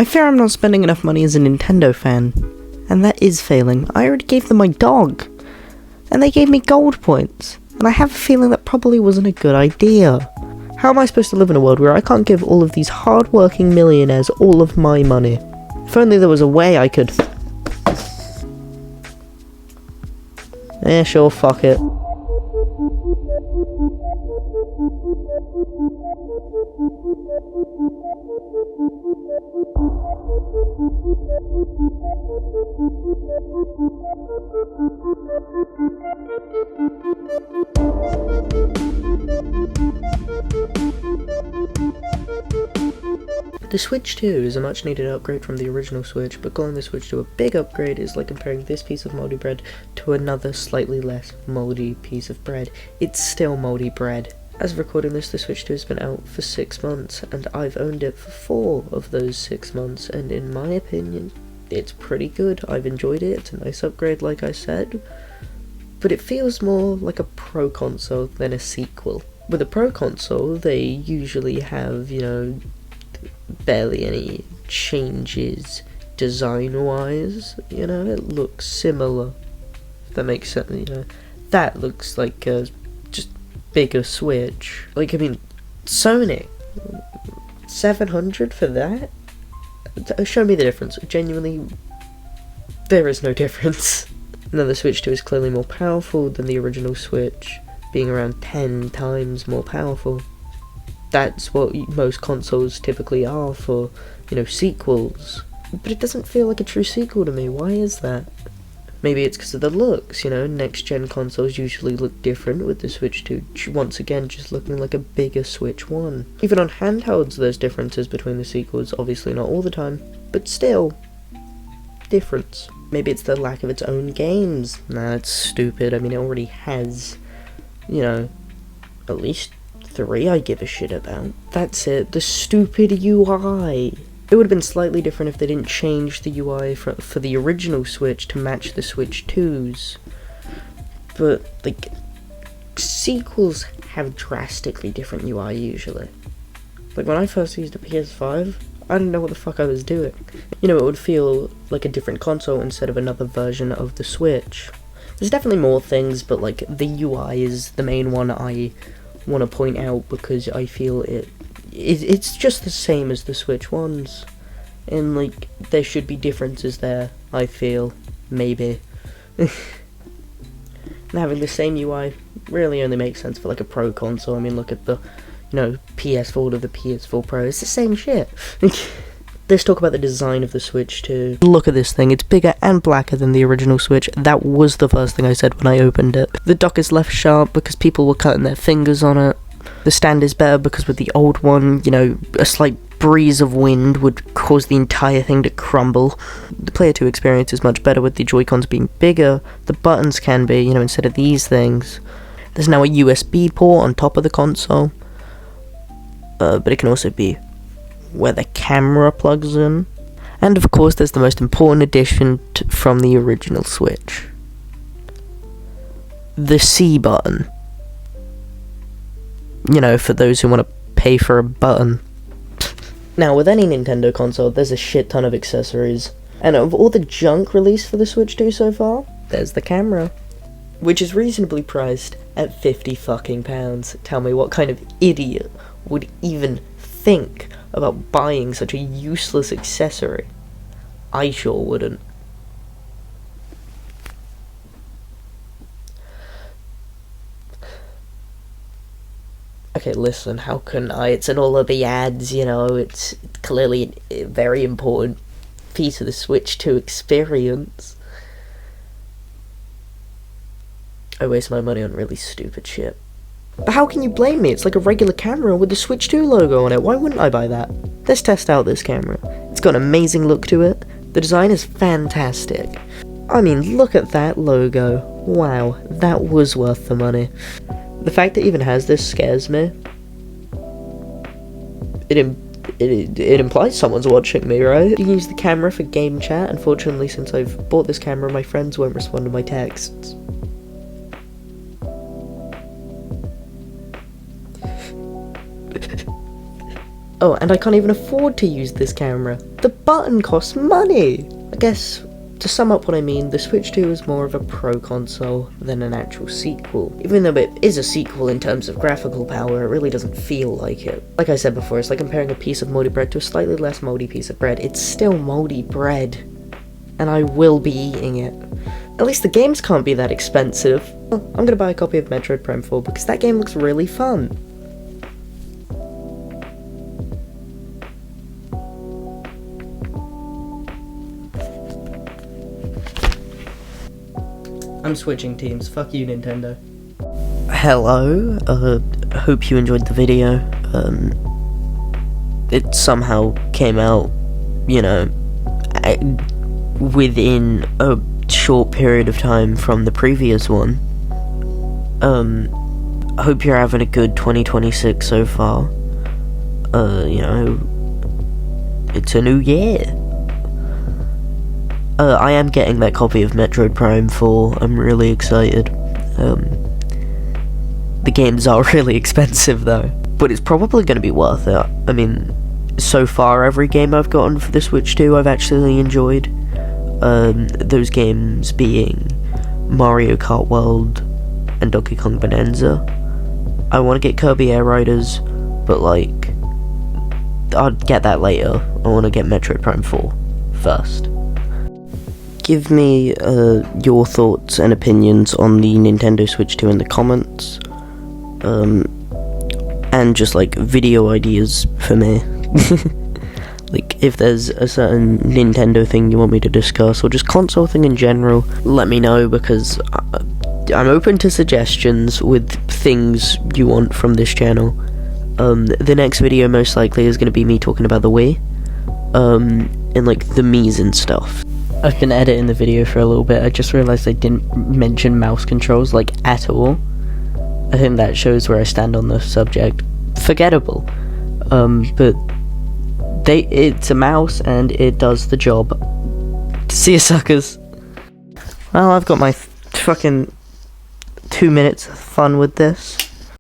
I fear I'm not spending enough money as a Nintendo fan, and that is failing. I already gave them my dog, and they gave me gold points, and I have a feeling that probably wasn't a good idea. How am I supposed to live in a world where I can't give all of these hard-working millionaires all of my money? If only there was a way I could... Yeah, sure, fuck it. The Switch 2 is a much needed upgrade from the original Switch, but calling the Switch 2 a big upgrade is like comparing this piece of mouldy bread to another slightly less mouldy piece of bread. It's still mouldy bread. As of recording this, the Switch 2 has been out for 6 months, and I've owned it for 4 of those 6 months, and in my opinion, it's pretty good. I've enjoyed it, it's a nice upgrade like I said, but it feels more like a Pro console than a sequel. With a Pro console, they usually have, barely any changes design-wise, it looks similar, if that makes sense, that looks like a just bigger Switch. Sony, 700 for that? Show me the difference. Genuinely, there is no difference. Now the Switch 2 is clearly more powerful than the original Switch, being around 10 times more powerful. That's what most consoles typically are for, sequels. But it doesn't feel like a true sequel to me. Why is that? Maybe it's because of the looks, next-gen consoles usually look different, with the Switch 2 once again just looking like a bigger Switch 1. Even on handhelds there's differences between the sequels, obviously not all the time, but still, difference. Maybe it's the lack of its own games. Nah, it's stupid. It already has, at least 3 I give a shit about. That's it, the stupid UI. It would have been slightly different if they didn't change the UI for the original Switch to match the Switch 2's. But, sequels have drastically different UI usually. When I first used a PS5, I didn't know what the fuck I was doing. It would feel like a different console instead of another version of the Switch. There's definitely more things, but, the UI is the main one I want to point out because I feel it's just the same as the Switch ones, and there should be differences there, I feel, maybe. And having the same UI really only makes sense for a Pro console. Look at the PS4 to the PS4 Pro, it's the same shit. Let's talk about the design of the Switch 2. Look at this thing, it's bigger and blacker than the original Switch. That was the first thing I said when I opened it. The dock is left sharp because people were cutting their fingers on it. The stand is better because with the old one, a slight breeze of wind would cause the entire thing to crumble. The Player 2 experience is much better with the Joy-Cons being bigger. The buttons can be, instead of these things. There's now a USB port on top of the console. But it can also be where the camera plugs in. And of course there's the most important addition from the original Switch. The C button. For those who want to pay for a button. Now, with any Nintendo console, there's a shit ton of accessories. And of all the junk released for the Switch 2 so far, there's the camera. Which is reasonably priced at £50 Tell me what kind of idiot would even think about buying such a useless accessory. I sure wouldn't. Okay, listen, how can I? It's in all of the ads, it's clearly a very important piece of the Switch 2 experience. I waste my money on really stupid shit. But how can you blame me? It's like a regular camera with the Switch 2 logo on it. Why wouldn't I buy that? Let's test out this camera. It's got an amazing look to it. The design is fantastic. Look at that logo. Wow, that was worth the money. The fact that it even has this scares me. It implies someone's watching me, right? You can use the camera for game chat. Unfortunately, since I've bought this camera, my friends won't respond to my texts. Oh, and I can't even afford to use this camera. the button costs money. I guess, to sum up what I mean, the Switch 2 is more of a pro console than an actual sequel. Even though it is a sequel in terms of graphical power, it really doesn't feel like it. Like I said before, it's like comparing a piece of moldy bread to a slightly less moldy piece of bread. It's still moldy bread, and I will be eating it. At least the games can't be that expensive. Well, I'm gonna buy a copy of Metroid Prime 4 because that game looks really fun. I'm switching teams, fuck you Nintendo. Hello, hope you enjoyed the video. It somehow came out, you know, within a short period of time from the previous one. I hope you're having a good 2026 so far. You know, it's a new year. I am getting that copy of Metroid Prime 4, I'm really excited. The games are really expensive though, but it's probably going to be worth it. I mean, so far every game I've gotten for the Switch 2 I've actually enjoyed. Those games being Mario Kart World and Donkey Kong Bonanza. I want to get Kirby Air Riders, but like, I'll get that later. I want to get Metroid Prime 4 first. Give me your thoughts and opinions on the Nintendo Switch 2 in the comments. And just like video ideas for me. Like if there's a certain Nintendo thing you want me to discuss, or just console thing in general, let me know, because I'm open to suggestions with things you want from this channel. The next video most likely is going to be me talking about the Wii, and like the Mii's and stuff. I've been editing the video for a little bit. I just realised I didn't mention mouse controls, like, at all. I think that shows where I stand on the subject. Forgettable. But it's a mouse, and it does the job. See you, suckers. Well, I've got my fucking 2 minutes of fun with this.